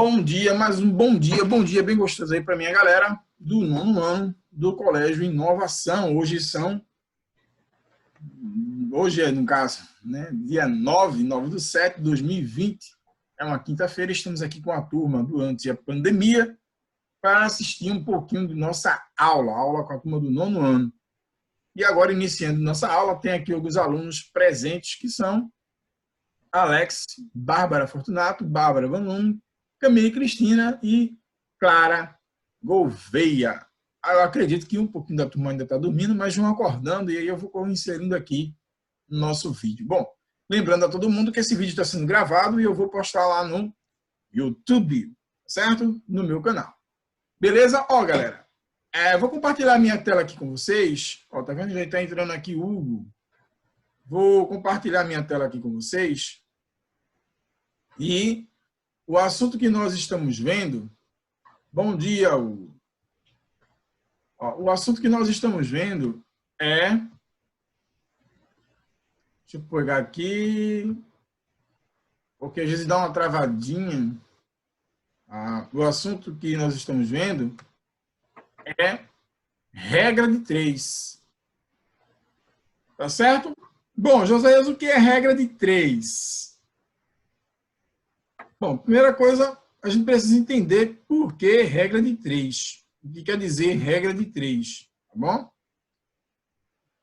Bom dia, mais um bom dia bem gostoso aí para minha galera do 9º ano do Colégio Inovação. Hoje é, no caso, né, dia 9/7/2020. É uma quinta-feira, estamos aqui com a turma durante a pandemia para assistir um pouquinho de nossa aula com a turma do 9º ano. E agora, iniciando nossa aula, tem aqui alguns alunos presentes, que são Alex, Bárbara Fortunato, Bárbara Vanum, Camille Cristina e Clara Gouveia. Eu acredito que um pouquinho da turma ainda está dormindo, mas vão acordando e aí eu vou inserindo aqui no nosso vídeo. Bom, lembrando a todo mundo que esse vídeo está sendo gravado e eu vou postar lá no YouTube, certo? No meu canal. Beleza? Ó, galera, vou compartilhar a minha tela aqui com vocês. Ó, tá vendo? Já está entrando aqui o Hugo. Vou compartilhar a minha tela aqui com vocês. E o assunto que nós estamos vendo... Bom dia, Hugo. Ó, o assunto que nós estamos vendo é... Deixa eu pegar aqui... Porque às vezes dá uma travadinha. O assunto que nós estamos vendo é regra de 3. Tá certo? Bom, Joséias, o que é regra de 3? Bom, primeira coisa, a gente precisa entender por que regra de 3. O que quer dizer regra de 3, tá bom?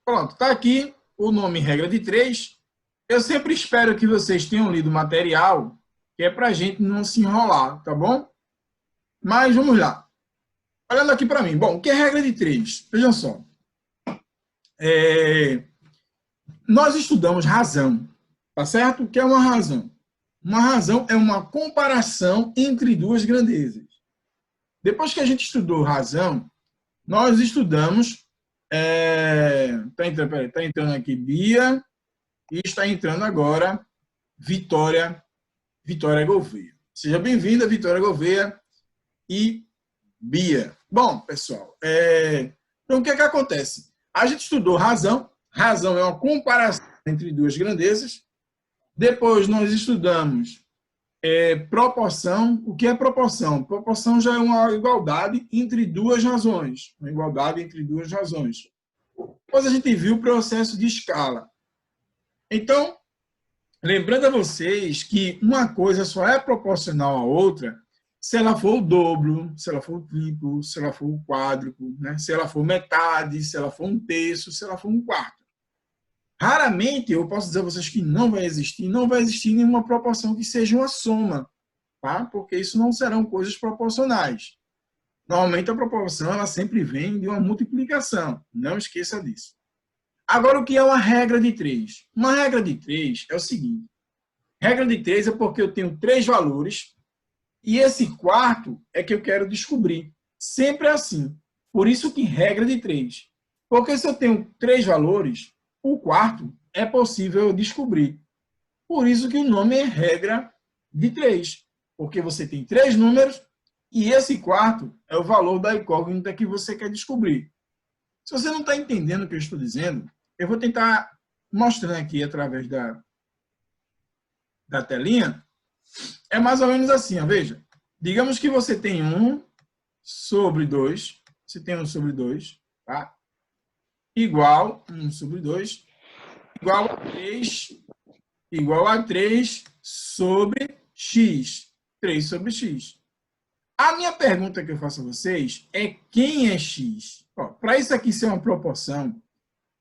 Pronto, tá aqui o nome regra de 3. Eu sempre espero que vocês tenham lido o material, que é para a gente não se enrolar, tá bom? Mas vamos lá. Olhando aqui para mim. Bom, o que é regra de 3? Vejam só. Nós estudamos razão, tá certo? O que é uma razão? Uma razão é uma comparação entre duas grandezas. Depois que a gente estudou razão, nós estudamos... Tá entrando aqui Bia e está entrando agora Vitória Gouveia. Seja bem-vinda, Vitória Gouveia e Bia. Bom, pessoal, então o que é que acontece? A gente estudou razão. Razão é uma comparação entre duas grandezas. Depois nós estudamos proporção. O que é proporção? Proporção já é uma igualdade entre duas razões. Uma igualdade entre duas razões. Depois a gente viu o processo de escala. Então, lembrando a vocês que uma coisa só é proporcional à outra se ela for o dobro, se ela for o triplo, se ela for o quádruplo, né? Se ela for metade, se ela for um terço, se ela for um quarto. Raramente eu posso dizer a vocês que não vai existir nenhuma proporção que seja uma soma, tá? Porque isso não serão coisas proporcionais. Normalmente a proporção ela sempre vem de uma multiplicação, não esqueça disso. Agora, o que é uma regra de 3? Uma regra de 3 é o seguinte: regra de 3 é porque eu tenho 3 valores e esse quarto é que eu quero descobrir. Sempre é assim. Por isso que regra de 3. Porque se eu tenho 3 valores, o quarto é possível descobrir. Por isso que o nome é regra de 3. Porque você tem 3 números e esse quarto é o valor da incógnita que você quer descobrir. Se você não está entendendo o que eu estou dizendo, eu vou tentar mostrando aqui através da telinha. É mais ou menos assim, ó, veja. Digamos que você tem 1 sobre 2. Você tem 1 sobre 2, tá? Igual 1 sobre 2, igual a 3 sobre x. 3 sobre x. A minha pergunta que eu faço a vocês é quem é x? Para isso aqui ser uma proporção,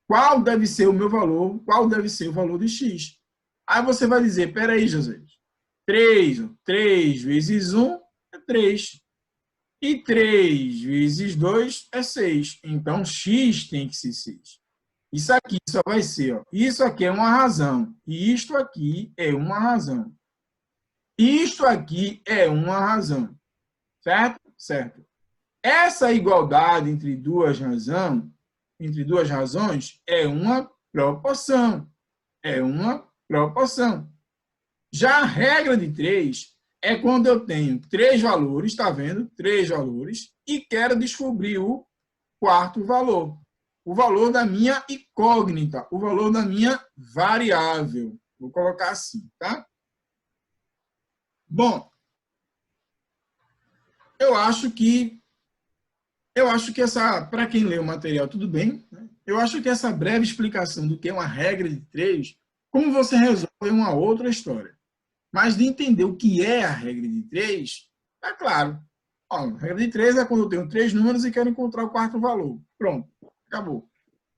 qual deve ser o meu valor? Qual deve ser o valor de x? Aí você vai dizer, peraí, José, 3 vezes 1 é 3. E 3 vezes 2 é 6. Então, x tem que ser 6. Isso aqui só vai ser, ó, isso aqui é uma razão. E isto aqui é uma razão. Isto aqui é uma razão. Certo? Certo. Essa igualdade entre duas razões é uma proporção. É uma proporção. Já a regra de 3 é quando eu tenho 3 valores, está vendo? 3 valores, e quero descobrir o quarto valor. O valor da minha incógnita, o valor da minha variável. Vou colocar assim, tá? Bom, eu acho que essa, para quem lê o material, tudo bem, né? Eu acho que essa breve explicação do que é uma regra de 3, como você resolve é uma outra história. Mas de entender o que é a regra de 3, tá claro. Ó, a regra de 3 é quando eu tenho 3 números e quero encontrar o quarto valor. Pronto, acabou.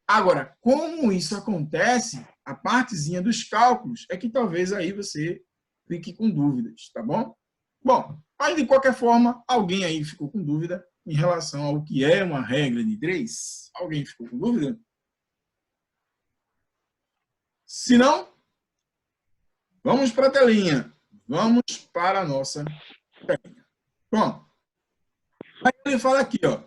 Agora, como isso acontece, a partezinha dos cálculos é que talvez aí você fique com dúvidas, tá bom? Bom, mas de qualquer forma, alguém aí ficou com dúvida em relação ao que é uma regra de 3? Alguém ficou com dúvida? Se não, vamos para a telinha. Vamos para a nossa telinha. Pronto. Aí ele fala aqui, ó.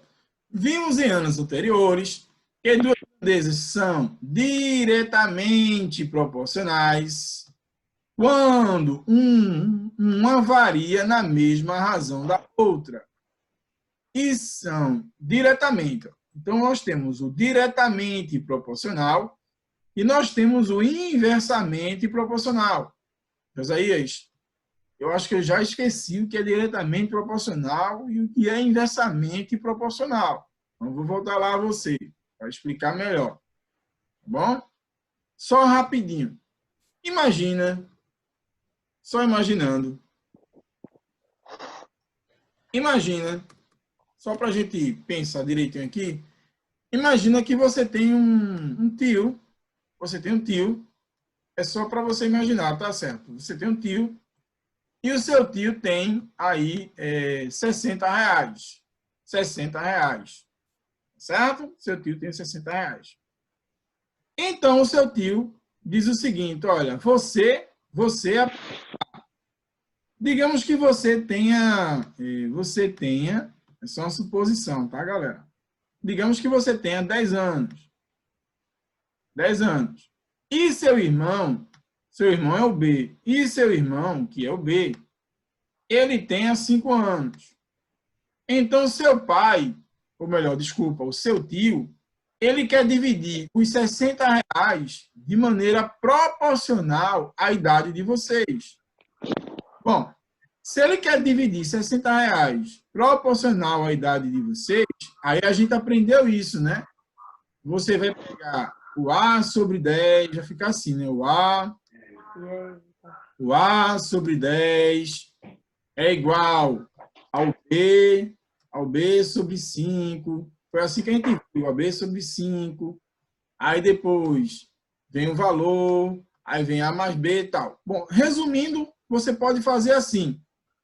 Vimos em anos anteriores que duas grandezas são diretamente proporcionais quando uma varia na mesma razão da outra. E são diretamente. Então, nós temos o diretamente proporcional e nós temos o inversamente proporcional. Isaías, eu acho que eu já esqueci o que é diretamente proporcional e o que é inversamente proporcional. Então, vou voltar lá a você para explicar melhor. Tá bom? Só rapidinho. Imagina, só imaginando. Imagina, só para a gente pensar direitinho aqui, imagina que você tem um tio, é só para você imaginar, tá certo? Você tem um tio, e o seu tio tem aí R$60. R$60. Certo? Seu tio tem R$60. Então, o seu tio diz o seguinte, olha, digamos que você tenha, é só uma suposição, tá, galera? Digamos que você tenha 10 anos. 10 anos. E seu irmão é o B, e seu irmão, que é o B, ele tenha 5 anos. Então, seu pai, ou melhor, desculpa, o seu tio, ele quer dividir os R$60 de maneira proporcional à idade de vocês. Bom, se ele quer dividir R$60 proporcional à idade de vocês, aí a gente aprendeu isso, né? Você vai pegar o A sobre 10, vai ficar assim, né? O A sobre 10 é igual ao B sobre 5. Foi assim que a gente viu, a B sobre 5. Aí depois vem o valor, aí vem A mais B e tal. Bom, resumindo, você pode fazer assim.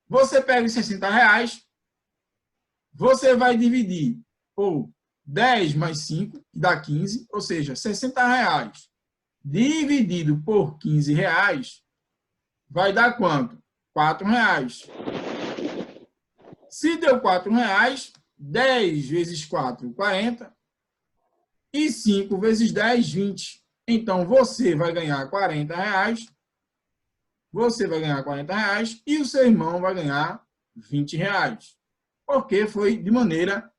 Você pega os R$60, você vai dividir por 10 mais 5, que dá 15, ou seja, R$60 dividido por R$15 vai dar quanto? R$4. Se deu R$4, 10 vezes 4, 40, e 5 vezes 10, 20. Então, você vai ganhar R$40, e o seu irmão vai ganhar R$20. Porque foi de maneira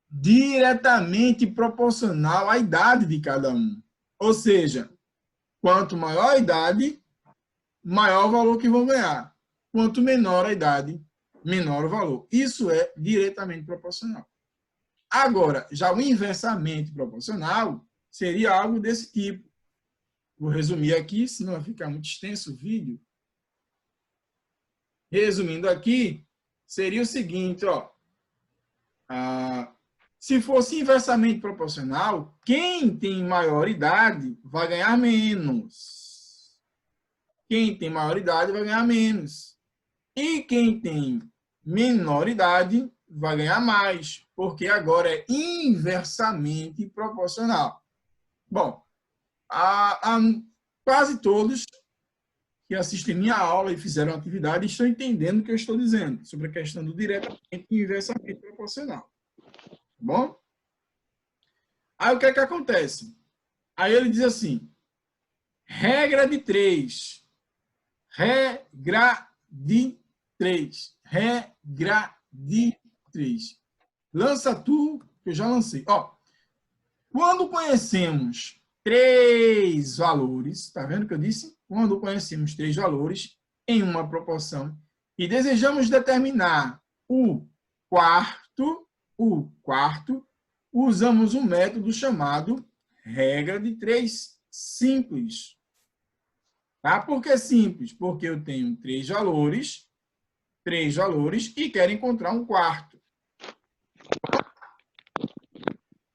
diretamente proporcional à idade de cada um. Ou seja, quanto maior a idade, maior o valor que vão ganhar. Quanto menor a idade, menor o valor. Isso é diretamente proporcional. Agora, já o inversamente proporcional seria algo desse tipo. Vou resumir aqui, senão vai ficar muito extenso o vídeo. Resumindo aqui, seria o seguinte, ó. Se fosse inversamente proporcional, quem tem maior idade vai ganhar menos. Quem tem maior idade vai ganhar menos. E quem tem menor idade vai ganhar mais, porque agora é inversamente proporcional. Bom, quase todos que assistem minha aula e fizeram atividade estão entendendo o que eu estou dizendo sobre a questão do diretamente e inversamente proporcional. Bom? Aí o que é que acontece? Aí ele diz assim, regra de 3. Regra de 3. Regra de 3. Lança tu, que eu já lancei. Ó, quando conhecemos 3 valores, tá vendo o que eu disse? Quando conhecemos 3 valores em uma proporção e desejamos determinar o quarto, usamos um método chamado regra de 3 simples. Tá? Por que simples? Porque eu tenho 3 valores e quero encontrar um quarto.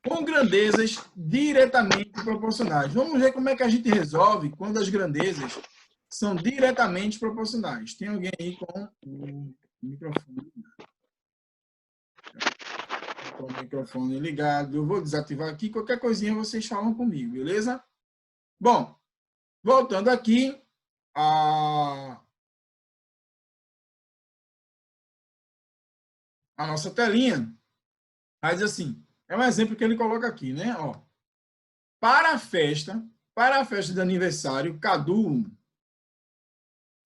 Com grandezas diretamente proporcionais. Vamos ver como é que a gente resolve quando as grandezas são diretamente proporcionais. Tem alguém aí com o microfone ligado? Com o microfone ligado. Eu vou desativar aqui. Qualquer coisinha vocês falam comigo, beleza? Bom, voltando aqui a nossa telinha. Mas assim, é um exemplo que ele coloca aqui, né? Ó, para a festa de aniversário, Cadu.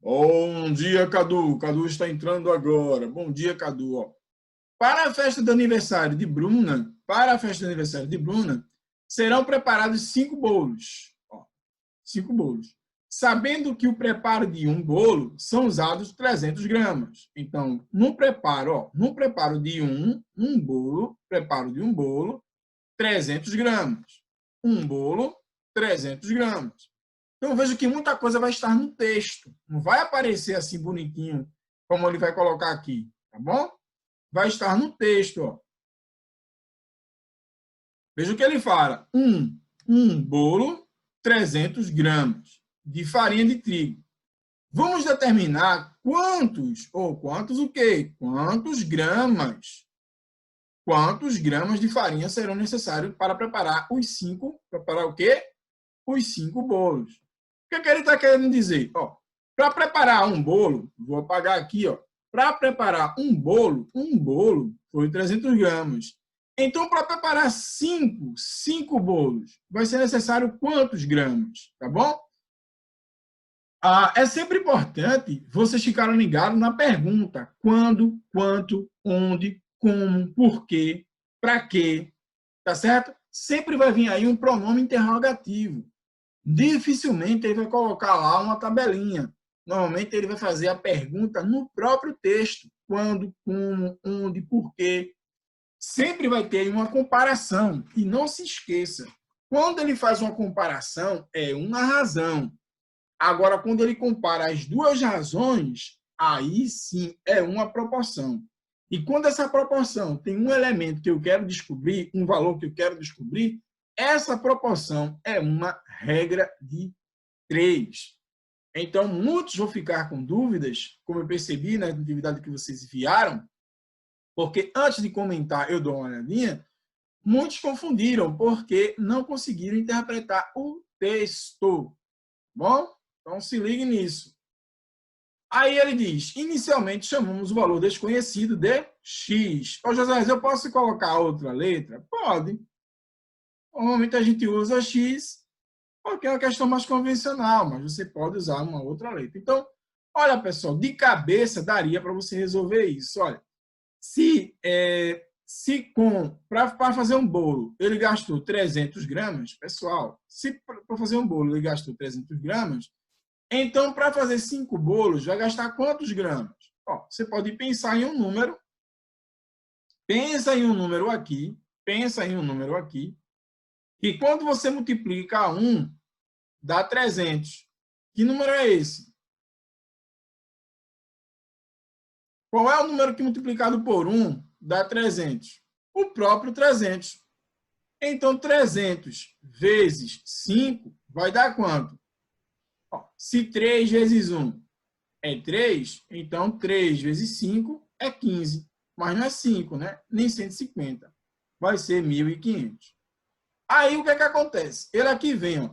Bom dia, Cadu. Cadu está entrando agora. Bom dia, Cadu. Ó. Para a festa de aniversário de Bruna, serão preparados 5 bolos. Ó, 5 bolos. Sabendo que o preparo de um bolo são usados 300 gramas. Então, no preparo de um bolo, 300 gramas. Um bolo, 300 gramas. Então, eu vejo que muita coisa vai estar no texto. Não vai aparecer assim bonitinho, como ele vai colocar aqui, tá bom? Vai estar no texto, ó. Veja o que ele fala. Um bolo, 300 gramas de farinha de trigo. Vamos determinar quantos o quê? Quantos gramas de farinha serão necessários para preparar os 5, preparar o quê? Os 5 bolos. O que ele está querendo dizer? Para preparar um bolo, vou apagar aqui, para preparar um bolo foi 300 gramas. Então, para preparar 5 bolos, vai ser necessário quantos gramas? Tá bom? É sempre importante vocês ficarem ligados na pergunta. Quando, quanto, onde, como, por quê, para quê. Tá certo? Sempre vai vir aí um pronome interrogativo. Dificilmente ele vai colocar lá uma tabelinha. Normalmente ele vai fazer a pergunta no próprio texto. Quando, como, onde, por quê. Sempre vai ter uma comparação. E não se esqueça, quando ele faz uma comparação, é uma razão. Agora, quando ele compara as duas razões, aí sim é uma proporção. E quando essa proporção tem um elemento que eu quero descobrir, um valor que eu quero descobrir, essa proporção é uma regra de 3. Então, muitos vão ficar com dúvidas, como eu percebi na atividade que vocês enviaram, porque antes de comentar eu dou uma olhadinha, muitos confundiram, porque não conseguiram interpretar o texto. Bom? Então, se ligue nisso. Aí ele diz, inicialmente chamamos o valor desconhecido de x. Ô, José, eu posso colocar outra letra? Pode. Normalmente a gente usa x porque é uma questão mais convencional, mas você pode usar uma outra letra. Então, olha, pessoal, de cabeça daria para você resolver isso. Olha, para fazer um bolo ele gastou 300 gramas, pessoal, se para fazer um bolo ele gastou 300 gramas, então para fazer 5 bolos vai gastar quantos gramas? Você pode pensar em um número, pensa em um número aqui, e quando você multiplica 1, dá 300. Que número é esse? Qual é o número que multiplicado por 1 dá 300? O próprio 300. Então, 300 vezes 5 vai dar quanto? Se 3 vezes 1 é 3, então 3 vezes 5 é 15. Mas não é 5, né? Nem 150. Vai ser 1.500. Aí, o que é que acontece? Ele aqui vem,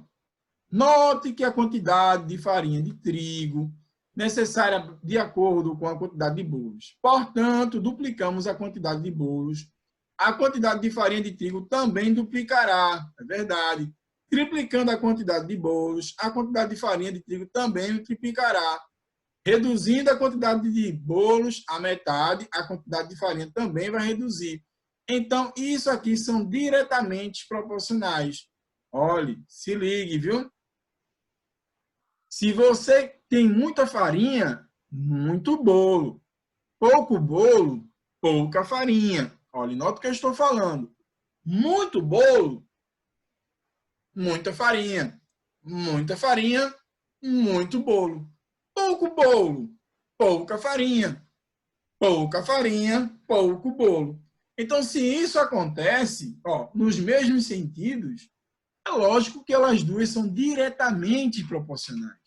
note que a quantidade de farinha de trigo necessária de acordo com a quantidade de bolos. Portanto, duplicamos a quantidade de bolos. A quantidade de farinha de trigo também duplicará, é verdade. Triplicando a quantidade de bolos, a quantidade de farinha de trigo também triplicará. Reduzindo a quantidade de bolos à metade, a quantidade de farinha também vai reduzir. Então, isso aqui são diretamente proporcionais. Olhe, se ligue, viu? Se você tem muita farinha, muito bolo. Pouco bolo, pouca farinha. Olha, nota o que eu estou falando. Muito bolo, muita farinha. Muita farinha, muito bolo. Pouco bolo, pouca farinha. Pouca farinha, pouco bolo. Então, se isso acontece, nos mesmos sentidos, é lógico que elas duas são diretamente proporcionais.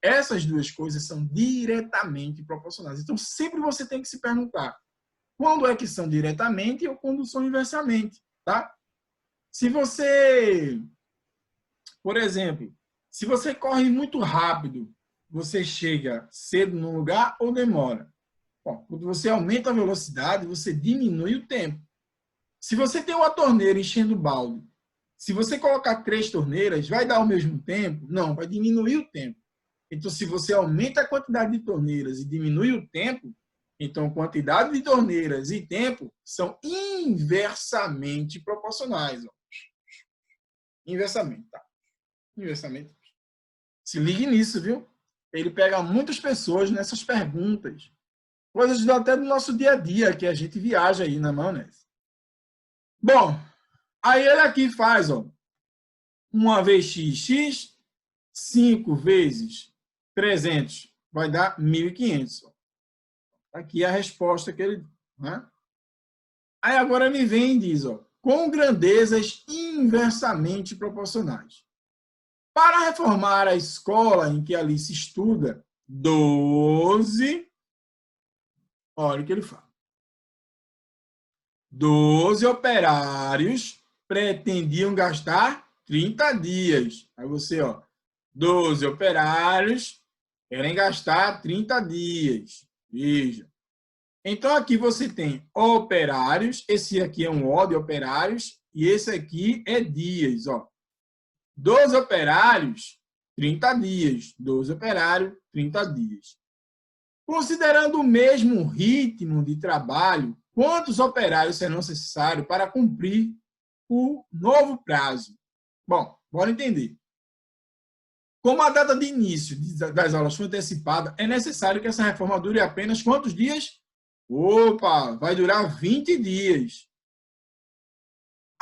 Essas duas coisas são diretamente proporcionais. Então, sempre você tem que se perguntar quando é que são diretamente ou quando são inversamente, tá? Se você, por exemplo, se você corre muito rápido, você chega cedo no lugar ou demora? Bom, quando você aumenta a velocidade, você diminui o tempo. Se você tem uma torneira enchendo o balde, se você colocar 3 torneiras, vai dar o mesmo tempo? Não, vai diminuir o tempo. Então, se você aumenta a quantidade de torneiras e diminui o tempo, então quantidade de torneiras e tempo são inversamente proporcionais. Inversamente, tá? Inversamente. Se ligue nisso, viu? Ele pega muitas pessoas nessas perguntas. Coisas até do nosso dia a dia, que a gente viaja aí na maionese. Bom, aí ele aqui faz, 1 vezes x, 5 vezes 300, vai dar 1.500. Aqui é a resposta que ele... Né? Aí agora ele vem e diz, com grandezas inversamente proporcionais. Para reformar a escola em que ali se estuda, 12... Olha o que ele fala. 12 operários pretendiam gastar 30 dias. Aí você, 12 operários querem gastar 30 dias. Veja. Então, aqui você tem operários. Esse aqui é um O de operários. E esse aqui é dias. 12 operários, 30 dias. 12 operários, 30 dias. Considerando o mesmo ritmo de trabalho, quantos operários serão necessários para cumprir o novo prazo? Bom, bora entender. Como a data de início das aulas foi antecipada, é necessário que essa reforma dure apenas quantos dias? Opa, vai durar 20 dias.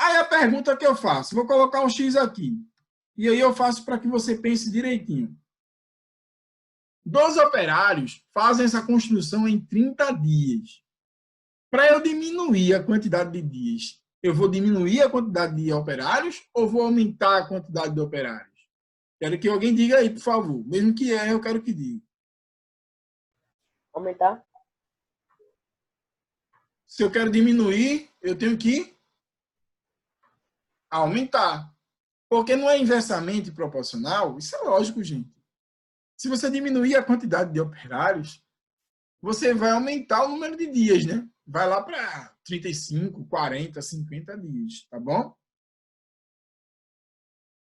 Aí a pergunta que eu faço, vou colocar um X aqui. E aí eu faço para que você pense direitinho. 12 operários fazem essa construção em 30 dias. Para eu diminuir a quantidade de dias, eu vou diminuir a quantidade de operários ou vou aumentar a quantidade de operários? Quero que alguém diga aí, por favor. Mesmo que eu quero que diga. Aumentar. Se eu quero diminuir, eu tenho que aumentar. Porque não é inversamente proporcional? Isso é lógico, gente. Se você diminuir a quantidade de operários, você vai aumentar o número de dias, né? Vai lá para 35, 40, 50 dias, tá bom?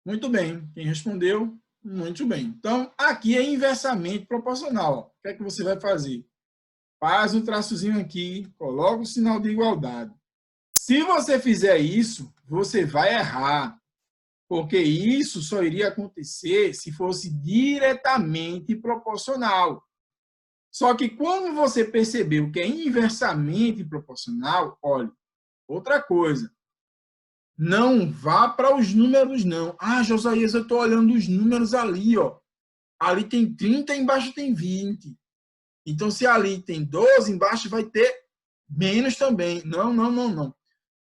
Muito bem. Quem respondeu, muito bem. Então, aqui é inversamente proporcional. O que é que você vai fazer? Faz um traçozinho aqui, coloca o sinal de igualdade. Se você fizer isso, você vai errar. Porque isso só iria acontecer se fosse diretamente proporcional. Só que quando você percebeu que é inversamente proporcional, olha, outra coisa, não vá para os números, não. Ah, Josias, eu estou olhando os números ali, Ali tem 30, embaixo tem 20. Então, se ali tem 12, embaixo vai ter menos também. Não, não, não, não.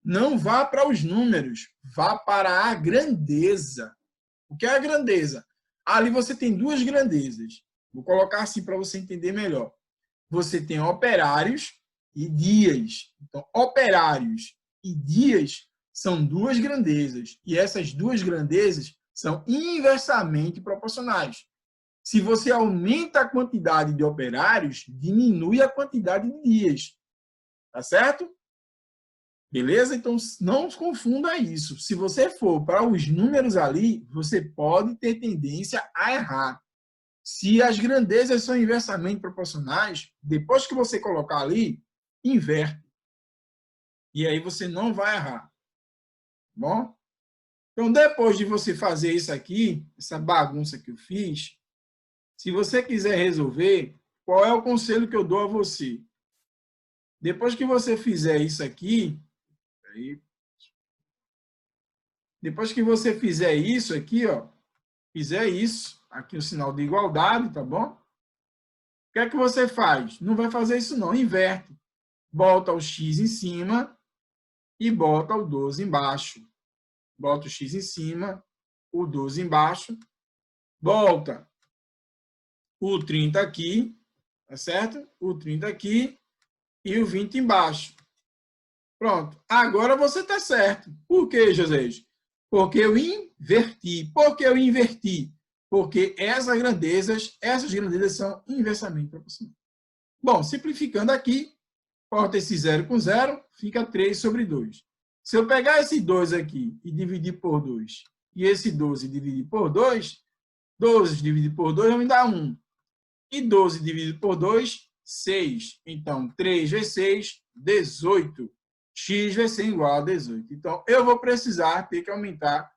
Não vá para os números, vá para a grandeza. O que é a grandeza? Ali você tem duas grandezas. Vou colocar assim para você entender melhor. Você tem operários e dias. Então, operários e dias são duas grandezas. E essas duas grandezas são inversamente proporcionais. Se você aumenta a quantidade de operários, diminui a quantidade de dias. Tá certo? Beleza? Então, não confunda isso. Se você for para os números ali, você pode ter tendência a errar. Se as grandezas são inversamente proporcionais, depois que você colocar ali, inverte. E aí você não vai errar. Bom? Então, depois de você fazer isso aqui, essa bagunça que eu fiz, se você quiser resolver, qual é o conselho que eu dou a você? Depois que você fizer isso aqui, depois que você fizer isso aqui, ó, fizer isso, aqui o sinal de igualdade, tá bom? O que é que você faz? Não vai fazer isso não, inverte. Bota o x em cima e bota o 12 embaixo. Bota o x em cima, o 12 embaixo, volta o 30 aqui, tá certo? O 30 aqui e o 20 embaixo. Pronto. Agora você está certo. Por quê, José? Porque eu inverti. Por que eu inverti? Porque essas grandezas são inversamente proporcionais. Bom, simplificando aqui, corta esse 0 com 0, fica 3 sobre 2. Se eu pegar esse 2 aqui e dividir por 2, e esse 12 dividir por 2, 12 dividido por 2 vai me dar 1. E 12 dividido por 2, 6. Então, 3 vezes 6, 18. X vai ser igual a 18. Então, eu vou precisar ter que aumentar,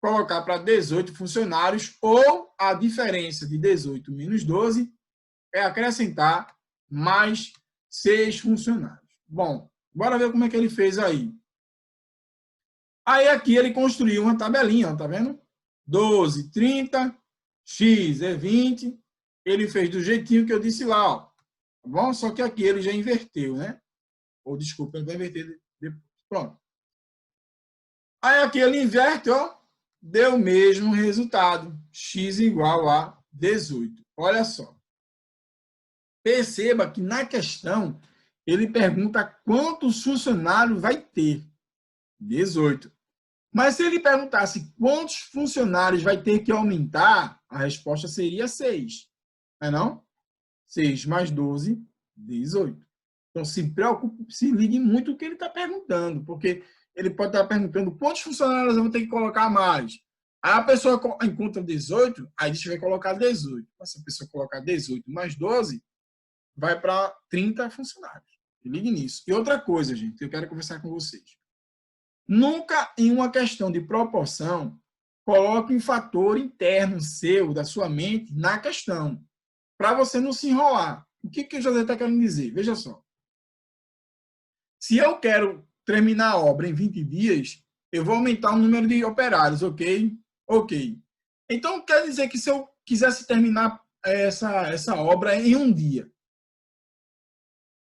colocar para 18 funcionários, ou a diferença de 18 menos 12 é acrescentar mais 6 funcionários. Bom, bora ver como é que ele fez aí. Aí aqui ele construiu uma tabelinha, tá vendo? 12, 30, x é 20. Ele fez do jeitinho que eu disse lá, ó. Tá bom? Só que aqui ele já inverteu, né? Ou desculpa, ele vai inverter depois. Pronto. Aí aqui ele inverte, ó. Deu o mesmo resultado. X igual a 18. Olha só. Perceba que na questão ele pergunta quantos funcionários vai ter. 18. Mas se ele perguntasse quantos funcionários vai ter que aumentar, a resposta seria 6. Não é não? 6 mais 12, 18. Então, se preocupe, se ligue muito o que ele está perguntando, porque ele pode estar perguntando quantos funcionários eu vou ter que colocar mais. Aí a pessoa encontra 18, aí a gente vai colocar 18. Se a pessoa colocar 18 mais 12, vai para 30 funcionários. Se ligue nisso. E outra coisa, gente, eu quero conversar com vocês. Nunca, em uma questão de proporção, coloque um fator interno seu, da sua mente, na questão, para você não se enrolar. O que o José está querendo dizer? Veja só. Se eu quero terminar a obra em 20 dias, eu vou aumentar o número de operários, ok? Ok. Então, quer dizer que se eu quisesse terminar essa obra em um dia,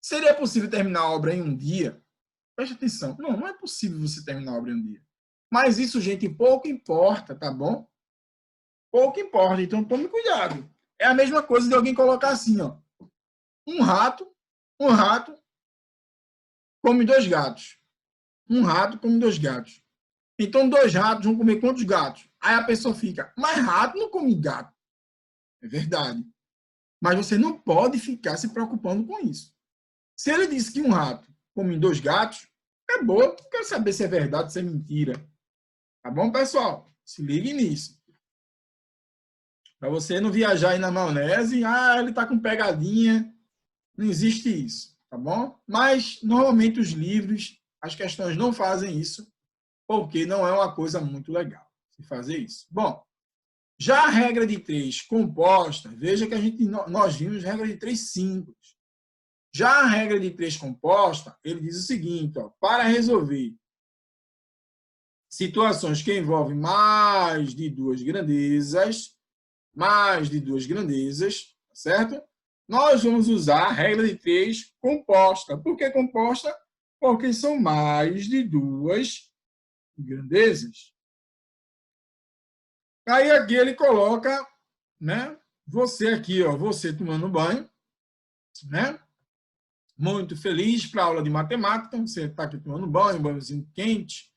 seria possível terminar a obra em um dia? Preste atenção. Não, não é possível você terminar a obra em um dia. Mas isso, gente, pouco importa, tá bom? Pouco importa. Então, tome cuidado. É a mesma coisa de alguém colocar assim, ó. Um rato come 2 gatos. Um rato come 2 gatos. Então, 2 ratos vão comer quantos gatos? Aí a pessoa fica, mas rato não come gato. É verdade. Mas você não pode ficar se preocupando com isso. Se ele disse que um rato come 2 gatos, é boa. Não quero saber se é verdade, se é mentira. Tá bom, pessoal? Se ligue nisso. Para você não viajar aí na maionese, ele está com pegadinha. Não existe isso, tá bom? Mas, normalmente, os livros, as questões não fazem isso, porque não é uma coisa muito legal se fazer isso. Bom, já a regra de 3 composta, veja que nós vimos regra de 3 simples. Já a regra de 3 composta, ele diz o seguinte, ó, para resolver situações que envolvem mais de duas grandezas, certo? Nós vamos usar a regra de 3 composta. Por que composta? Porque são mais de duas grandezas. Aí aqui ele coloca, né? Você aqui, ó, você tomando banho, né? Muito feliz para a aula de matemática. Você está aqui tomando banho, banhozinho quente,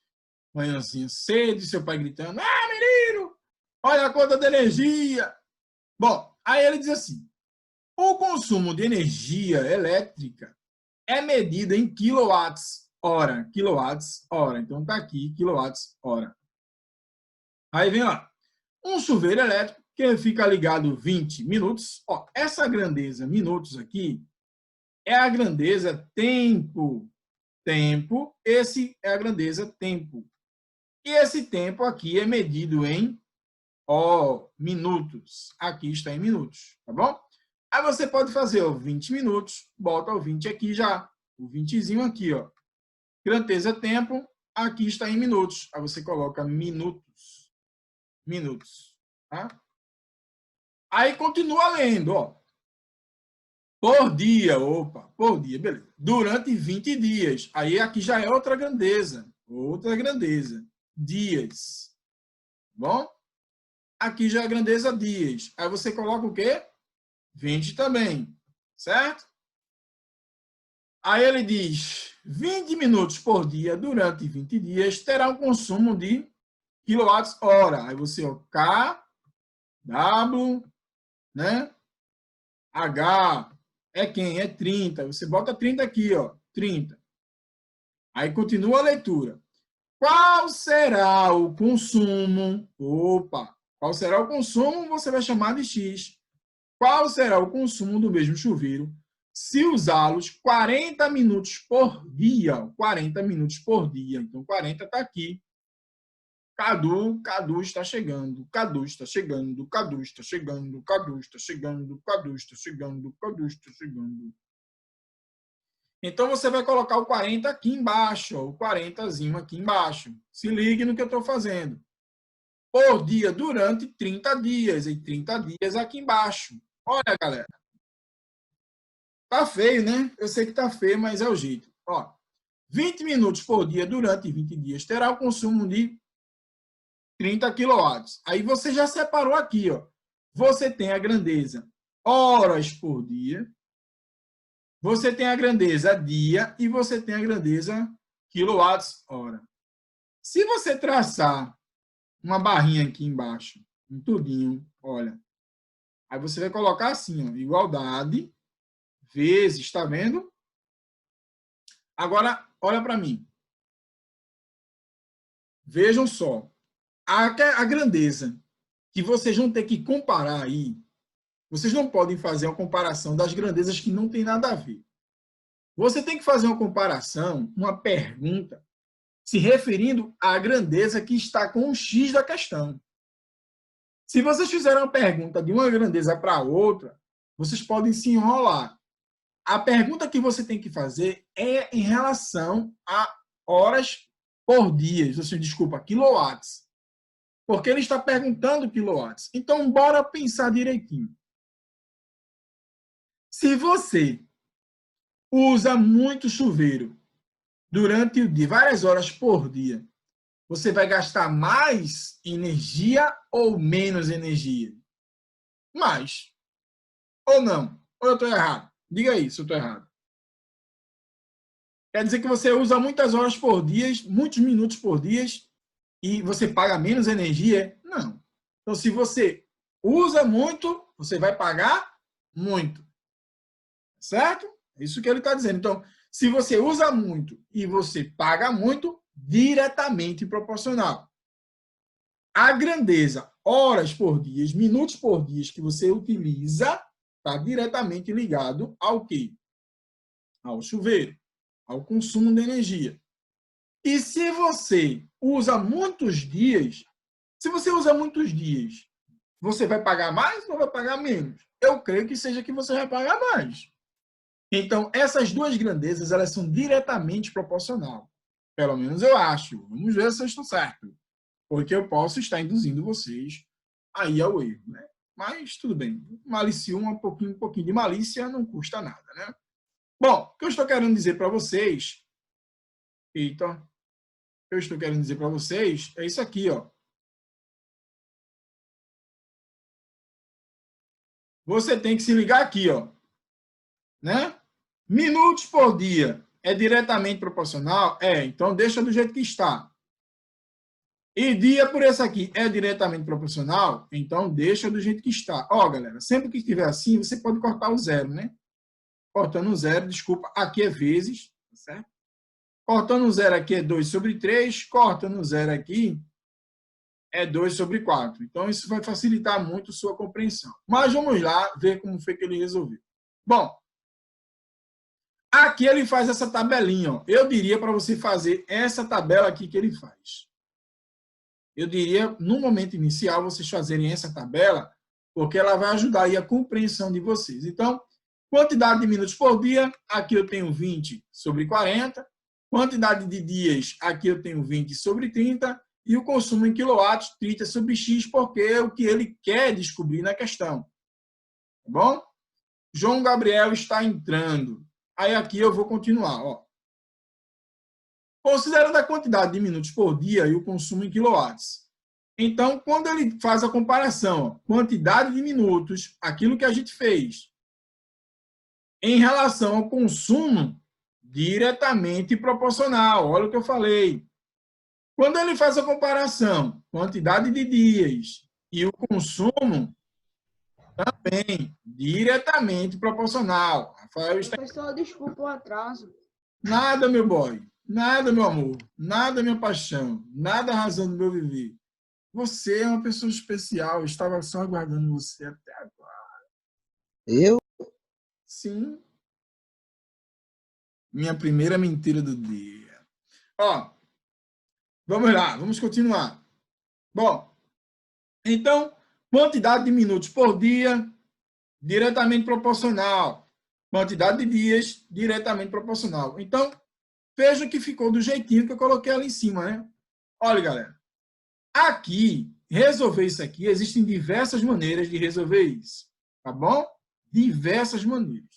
manhãzinha cedo, seu pai gritando: "Ah, menino, olha a conta de energia!" Bom, aí ele diz assim: o consumo de energia elétrica é medido em quilowatts-hora. Quilowatts-hora. Então, está aqui, quilowatts-hora. Aí vem lá. Um chuveiro elétrico que fica ligado 20 minutos. Ó, essa grandeza minutos aqui é a grandeza tempo. Tempo, esse é a grandeza tempo. E esse tempo aqui é medido em minutos. Aqui está em minutos, tá bom? Aí você pode fazer 20 minutos, bota o 20 aqui já, o 20zinho aqui, ó. Grandeza tempo, aqui está em minutos. Aí você coloca minutos. Minutos, tá? Aí continua lendo, ó. Por dia, opa, por dia, beleza. Durante 20 dias. Aí aqui já é outra grandeza. Outra grandeza. Dias. Bom? Aqui já é grandeza dias. Aí você coloca o quê? 20 também. Certo? Aí ele diz, 20 minutos por dia durante 20 dias terá um consumo de quilowatts-hora. Aí você, ó, K, W, né? H, é quem? É 30. Você bota 30 aqui, ó, 30. Aí continua a leitura. Qual será o consumo? Opa! Qual será o consumo? Você vai chamar de X. Qual será o consumo do mesmo chuveiro se usá-los 40 minutos por dia? 40 minutos por dia. Então, 40 está aqui. Cadu está chegando. Cadu está chegando. Cadu está chegando. Cadu está chegando. Cadu está chegando. Cadu está chegando. Então, você vai colocar o 40 aqui embaixo, ó, o 40zinho aqui embaixo. Se ligue no que eu estou fazendo. Por dia, durante 30 dias. E 30 dias aqui embaixo. Olha, galera. Tá feio, né? Eu sei que tá feio, mas é o jeito. Ó, 20 minutos por dia durante 20 dias terá o consumo de 30 quilowatts. Aí você já separou aqui, ó. Você tem a grandeza horas por dia. Você tem a grandeza dia e você tem a grandeza quilowatts-hora. Se você traçar uma barrinha aqui embaixo, um tudinho, olha. Aí você vai colocar assim, ó, igualdade vezes, está vendo? Agora, olha para mim. Vejam só. A grandeza que vocês vão ter que comparar aí, vocês não podem fazer uma comparação das grandezas que não tem nada a ver. Você tem que fazer uma comparação, uma pergunta, se referindo à grandeza que está com o X da questão. Se vocês fizerem uma pergunta de uma grandeza para outra, vocês podem se enrolar. A pergunta que você tem que fazer é em relação a horas por dia, desculpa, quilowatts. Porque ele está perguntando quilowatts. Então, bora pensar direitinho. Se você usa muito chuveiro durante o dia, várias horas por dia, você vai gastar mais energia ou menos energia? Mais. Ou não? Ou eu estou errado? Diga aí se eu estou errado. Quer dizer que você usa muitas horas por dia, muitos minutos por dia, e você paga menos energia? Não. Então, se você usa muito, você vai pagar muito. Certo? É isso que ele está dizendo. Então, se você usa muito e você paga muito, diretamente proporcional. A grandeza, horas por dia, minutos por dia que você utiliza, está diretamente ligado ao quê? Ao chuveiro, ao consumo de energia. E se você usa muitos dias, você vai pagar mais ou vai pagar menos? Eu creio que seja que você vai pagar mais. Então, essas duas grandezas, elas são diretamente proporcionais. Pelo menos eu acho. Vamos ver se eu estou certo. Porque eu posso estar induzindo vocês aí ao erro, né? Mas tudo bem. Maliciou um pouquinho de malícia não custa nada, né? Bom, o que eu estou querendo dizer para vocês... Eita. O que eu estou querendo dizer para vocês é isso aqui, ó. Você tem que se ligar aqui, ó. Né? Minutos por dia é diretamente proporcional? É, então deixa do jeito que está. E dia por esse aqui é diretamente proporcional? Então deixa do jeito que está. Ó, galera, sempre que estiver assim, você pode cortar o zero, né? Cortando o zero, desculpa, aqui é vezes, tá certo? Cortando o zero aqui é 2 sobre 3, cortando o zero aqui é 2 sobre 4. Então, isso vai facilitar muito sua compreensão. Mas vamos lá ver como foi que ele resolveu. Bom, aqui ele faz essa tabelinha. Ó. Eu diria para você fazer essa tabela aqui que ele faz. Eu diria, no momento inicial, vocês fazerem essa tabela, porque ela vai ajudar aí a compreensão de vocês. Então, quantidade de minutos por dia, aqui eu tenho 20 sobre 40. Quantidade de dias, aqui eu tenho 20 sobre 30. E o consumo em quilowatts, 30 sobre X, porque é o que ele quer descobrir na questão. Tá bom? João Gabriel está entrando. Aí aqui eu vou continuar. Ó. Considerando a quantidade de minutos por dia e o consumo em quilowatts. Então, quando ele faz a comparação, ó, quantidade de minutos, aquilo que a gente fez, em relação ao consumo, diretamente proporcional. Olha o que eu falei. Quando ele faz a comparação, quantidade de dias e o consumo, também diretamente proporcional. Rafael está... Professor, desculpa o atraso. Nada, meu boy. Nada, meu amor. Nada, minha paixão. Nada a razão do meu viver. Você é uma pessoa especial. Eu estava só aguardando você até agora. Eu? Sim. Minha primeira mentira do dia. Ó, vamos lá, vamos continuar. Bom, então, quantidade de minutos por dia, diretamente proporcional. Quantidade de dias, diretamente proporcional. Então, veja que ficou do jeitinho que eu coloquei ali em cima, né? Olha, galera, aqui, resolver isso aqui, existem diversas maneiras de resolver isso, tá bom? Diversas maneiras.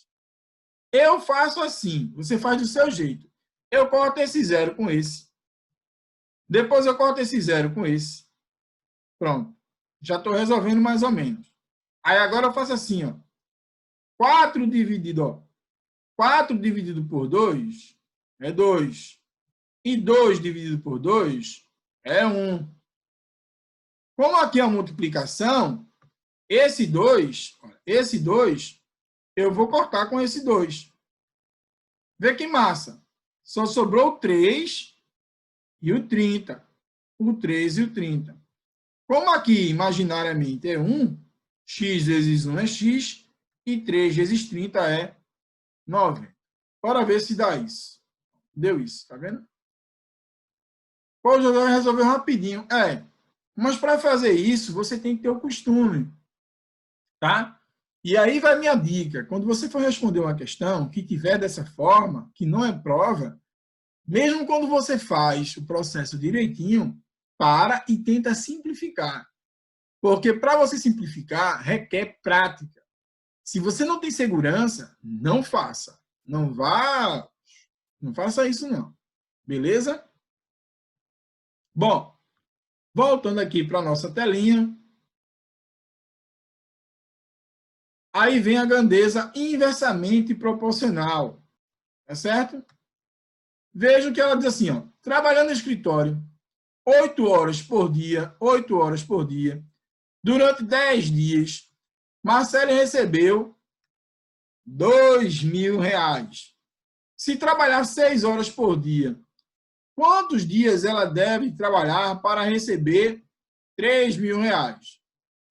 Eu faço assim, você faz do seu jeito. Eu corto esse zero com esse. Depois eu corto esse zero com esse. Pronto. Já estou resolvendo mais ou menos. Aí agora eu faço assim, ó. 4 dividido por 2 é 2. E 2 dividido por 2 é 1. Como aqui é a multiplicação, esse 2, eu vou cortar com esse 2. Vê que massa. Só sobrou o 3 e o 30. O 3 e o 30. Como aqui, imaginariamente, é 1, x vezes 1 é x, e 3 vezes 30 é 9. Bora ver se dá isso. Deu isso, tá vendo? Pô, já resolveu rapidinho. Mas para fazer isso, você tem que ter o costume, tá? E aí vai minha dica. Quando você for responder uma questão que tiver dessa forma, que não é prova, mesmo quando você faz o processo direitinho, para e tenta simplificar. Porque para você simplificar, requer prática. Se você não tem segurança, não faça. Não faça isso não. Beleza? Bom, voltando aqui para a nossa telinha. Aí vem a grandeza inversamente proporcional. Tá certo? Vejam que ela diz assim, ó, trabalhando no escritório 8 horas por dia, durante 10 dias, Marcelo recebeu R$2.000. Se trabalhar 6 horas por dia, quantos dias ela deve trabalhar para receber R$3.000?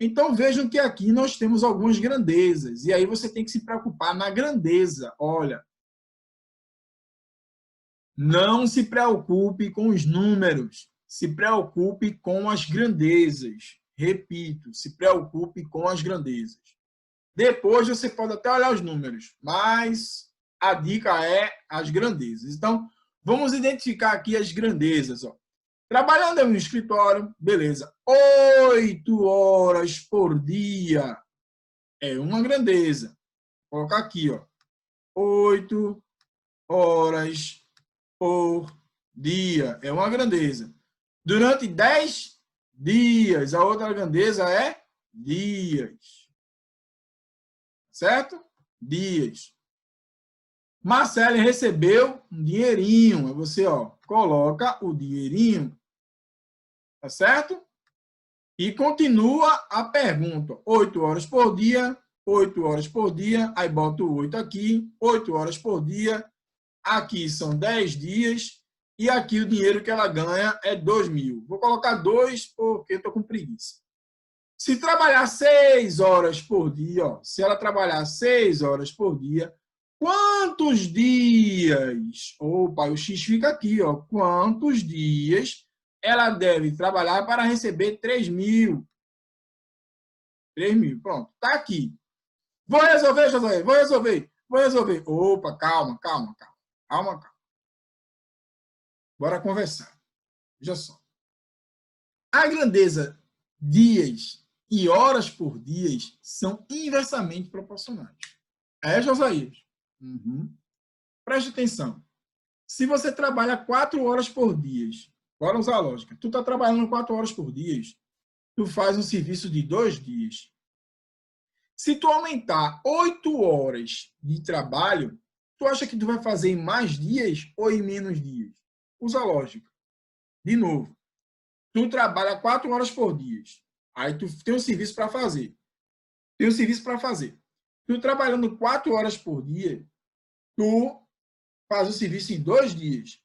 Então, vejam que aqui nós temos algumas grandezas. E aí você tem que se preocupar na grandeza. Olha, não se preocupe com os números. Se preocupe com as grandezas. Repito, se preocupe com as grandezas. Depois você pode até olhar os números, mas a dica é as grandezas. Então, vamos identificar aqui as grandezas. Ó. Trabalhando em um escritório, beleza. 8 horas por dia é uma grandeza. Vou colocar aqui, ó. 8 horas por dia é uma grandeza. Durante 10 dias, a outra grandeza é dias. Certo? Dias. Marcelo recebeu um dinheirinho. Aí você, ó, coloca o dinheirinho. Tá certo? E continua a pergunta. 8 horas por dia, 8 horas por dia. Aí bota o 8 aqui. 8 horas por dia. Aqui são 10 dias. E aqui o dinheiro que ela ganha é 2.000. Vou colocar 2 porque estou com preguiça. Se trabalhar 6 horas por dia, ó, se ela trabalhar 6 horas por dia, quantos dias? Opa, o X fica aqui, ó. Quantos dias ela deve trabalhar para receber 3.000? 3.000. Pronto, está aqui. Vou resolver, José, vou resolver. Opa, calma. Bora conversar. Veja só. A grandeza dias e horas por dias são inversamente proporcionais. É, Josias? Uhum. Preste atenção. Se você trabalha 4 horas por dia, bora usar a lógica. Tu está trabalhando 4 horas por dia, tu faz um serviço de 2 dias. Se tu aumentar 8 horas de trabalho, tu acha que tu vai fazer em mais dias ou em menos dias? Usa a lógica. De novo. Tu trabalha 4 horas por dia. Aí tu tem um serviço para fazer. Tu trabalhando 4 horas por dia, tu faz o serviço em 2 dias.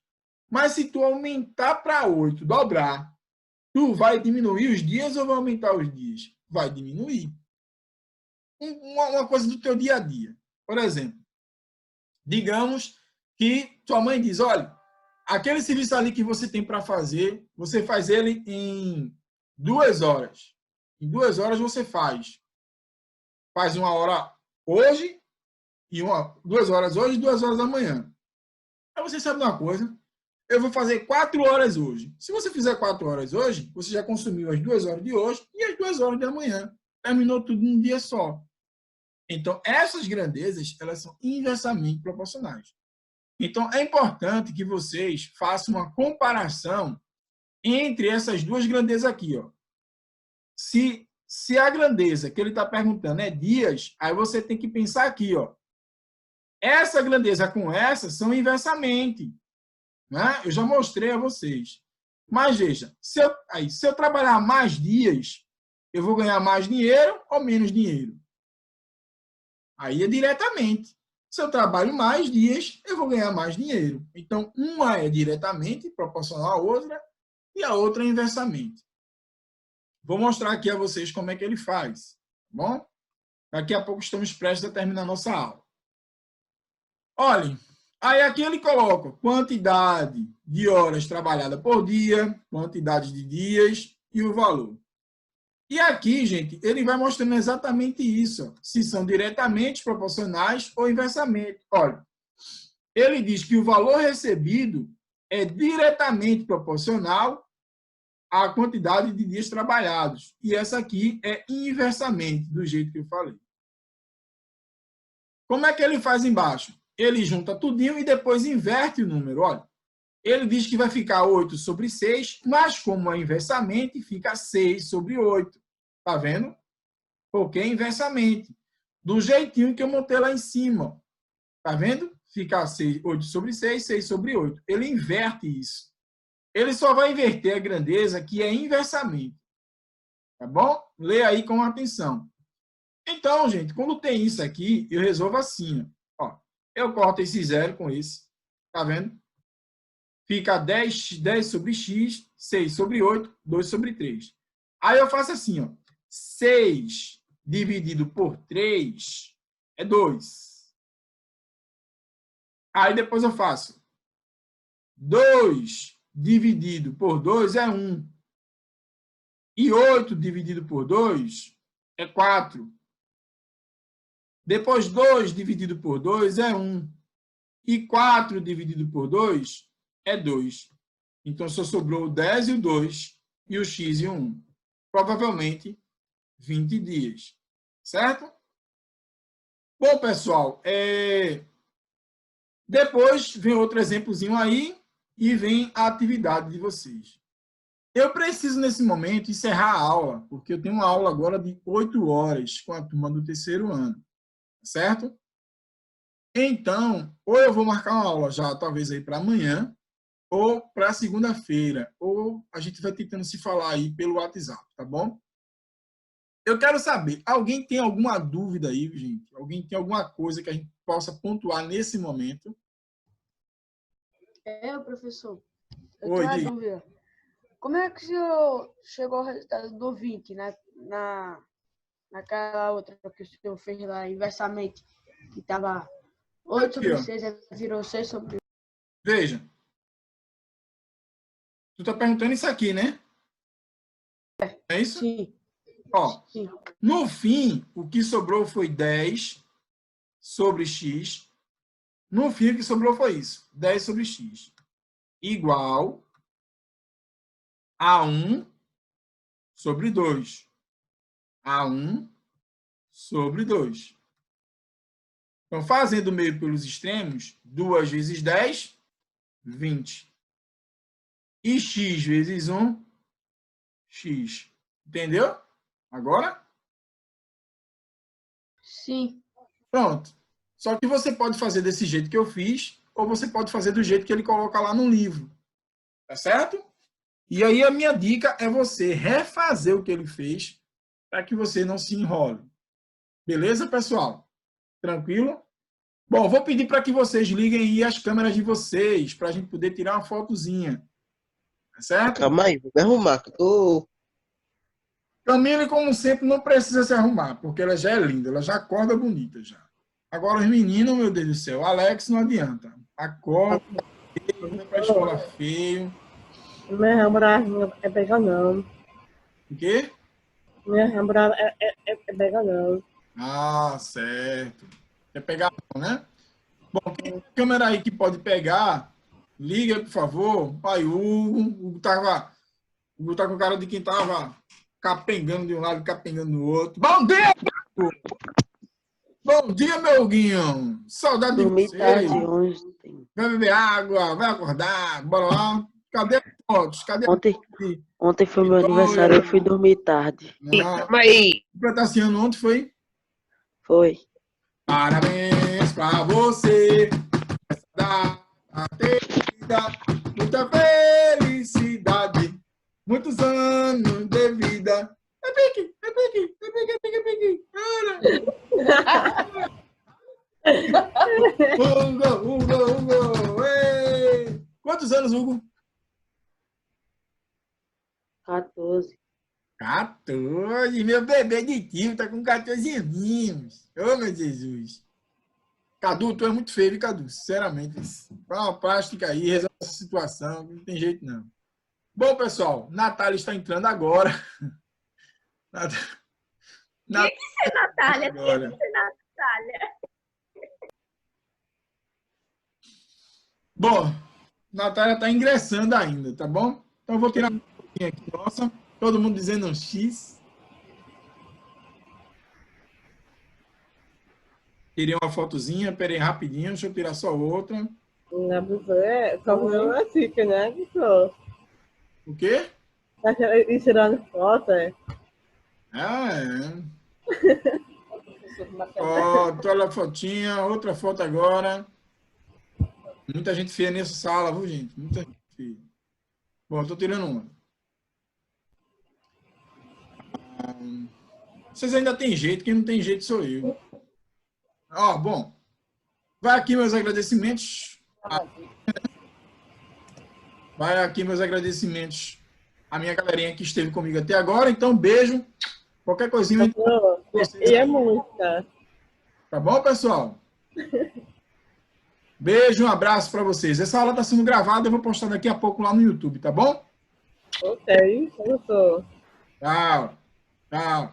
Mas se tu aumentar para 8, dobrar, tu vai diminuir os dias ou vai aumentar os dias? Vai diminuir. Uma coisa do teu dia a dia. Por exemplo, digamos que tua mãe diz, olha, aquele serviço ali que você tem para fazer, você faz ele em 2 horas. Em 2 horas você faz. Faz 1 hora hoje, e 2 horas hoje e 2 horas amanhã. Aí você sabe uma coisa, eu vou fazer 4 horas hoje. Se você fizer 4 horas hoje, você já consumiu as 2 horas de hoje e as 2 horas de amanhã. Terminou tudo num dia só. Então, essas grandezas, elas são inversamente proporcionais. Então, é importante que vocês façam uma comparação entre essas duas grandezas aqui. Ó. Se a grandeza que ele está perguntando é dias, aí você tem que pensar aqui. Ó. Essa grandeza com essa são inversamente. Né? Eu já mostrei a vocês. Mas veja, se eu trabalhar mais dias, eu vou ganhar mais dinheiro ou menos dinheiro? Aí é diretamente. Se eu trabalho mais dias, eu vou ganhar mais dinheiro. Então, uma é diretamente proporcional à outra e a outra é inversamente. Vou mostrar aqui a vocês como é que ele faz. Tá bom? Daqui a pouco estamos prestes a terminar a nossa aula. Olhem, aí aqui ele coloca quantidade de horas trabalhadas por dia, quantidade de dias e o valor. E aqui, gente, ele vai mostrando exatamente isso, ó, se são diretamente proporcionais ou inversamente. Olha, ele diz que o valor recebido é diretamente proporcional à quantidade de dias trabalhados. E essa aqui é inversamente, do jeito que eu falei. Como é que ele faz embaixo? Ele junta tudinho e depois inverte o número. Olha, ele diz que vai ficar 8 sobre 6, mas como é inversamente, fica 6 sobre 8. Tá vendo? Porque é inversamente. Do jeitinho que eu montei lá em cima. Tá vendo? Fica 8 sobre 6, 6 sobre 8. Ele inverte isso. Ele só vai inverter a grandeza que é inversamente. Tá bom? Lê aí com atenção. Então, gente, quando tem isso aqui, eu resolvo assim. Ó, eu corto esse zero com esse. Tá vendo? Fica 10 sobre x, 6 sobre 8, 2 sobre 3. Aí eu faço assim, ó. 6 dividido por 3 é 2. Aí depois eu faço 2 dividido por 2 é 1. E 8 dividido por 2 é 4. Depois 2 dividido por 2 é 1. E 4 dividido por 2 é 2. Então, só sobrou o 10 e o 2, e o x e o 1. Provavelmente, 20 dias. Certo? Bom, pessoal, depois vem outro exemplozinho aí e vem a atividade de vocês. Eu preciso, nesse momento, encerrar a aula, porque eu tenho uma aula agora de 8 horas com a turma do 3º ano. Certo? Então, ou eu vou marcar uma aula já, talvez, aí para amanhã, ou para segunda-feira, ou a gente vai tentando se falar aí pelo WhatsApp, tá bom? Eu quero saber, alguém tem alguma dúvida aí, gente? Alguém tem alguma coisa que a gente possa pontuar nesse momento? Professor, eu Oi, tenho uma diga. dúvida. Como é que o senhor chegou ao resultado do 20, naquela outra que o senhor fez lá inversamente, que estava 8 Aqui, sobre ó. 6, virou 6 sobre... Veja. Tu tá perguntando isso aqui, né? É isso? Sim. Ó, no fim, o que sobrou foi 10 sobre x. No fim, o que sobrou foi isso. 10 sobre x. Igual a 1 sobre 2. A 1 sobre 2. Então, fazendo o meio pelos extremos, 2 vezes 10, 20. E x vezes 1, x. Entendeu? Agora? Sim. Pronto. Só que você pode fazer desse jeito que eu fiz, ou você pode fazer do jeito que ele coloca lá no livro. Tá certo? E aí a minha dica é você refazer o que ele fez para que você não se enrole. Beleza, pessoal? Tranquilo? Bom, vou pedir para que vocês liguem aí as câmeras de vocês, para a gente poder tirar uma fotozinha. Tá certo? Calma aí, vou me arrumar, que eu tô... Camila, como sempre, não precisa se arrumar, porque ela já é linda, ela já acorda bonita já. Agora os meninos, meu Deus do céu, Alex não adianta. Acorda feio, vai para a escola feio. Minha namorada é veganão. O quê? Minha namorada é veganão. Ah, certo. Quer pegar, né? Bom, quem tem câmera aí que pode pegar, liga, por favor. Pai Hugo. Hugo tá com cara de quem tava capengando de um lado e capengando do outro. Bom dia, Hugo! Bom dia, meu Huguinho. Saudade de Dormi você. tarde ontem. Vai beber água, vai acordar. Bora lá. Cadê as fotos? Cadê Ontem foi meu aniversário, eu fui dormir tarde. Calma aí. Completar esse ano ontem foi? Foi. Parabéns pra você. Essa data querida. Muita felicidade. Muitos anos de vida. É pique, é pique, é pique, é pique, é pique. Hugo. Ei. Quantos anos, Hugo? 14. 14, meu bebê de tio, tá com 14 aninhos. Ô, meu Jesus. Cadu, tu é muito feio, Cadu? Sinceramente. Dá uma plástica aí, resolve essa situação, não tem jeito não. Bom, pessoal, Natália está entrando agora. Tinha que ser Natália, agora. tinha que ser Natália. Bom, Natália está ingressando ainda, tá bom? Então eu vou tirar uma fotinha aqui, nossa. Todo mundo dizendo um X. Tirei uma fotozinha, peraí rapidinho, deixa eu tirar só outra. Na pessoa só não é assim, né, pessoal? O quê? Tá tirando foto, é? Ah, Foto, olha a fotinha, outra foto agora. Muita gente feia nessa sala, viu, gente? Muita gente feia. Bom, eu tô tirando uma. Vocês ainda têm jeito, quem não tem jeito sou eu. Ó, bom. Vai aqui meus agradecimentos. Vai aqui meus agradecimentos à minha galerinha que esteve comigo até agora. Então, beijo. Qualquer coisinha. E é música. Tá bom, pessoal? Beijo, um abraço para vocês. Essa aula está sendo gravada, eu vou postar daqui a pouco lá no YouTube, tá bom? Ok, gostou. Tchau. Tchau.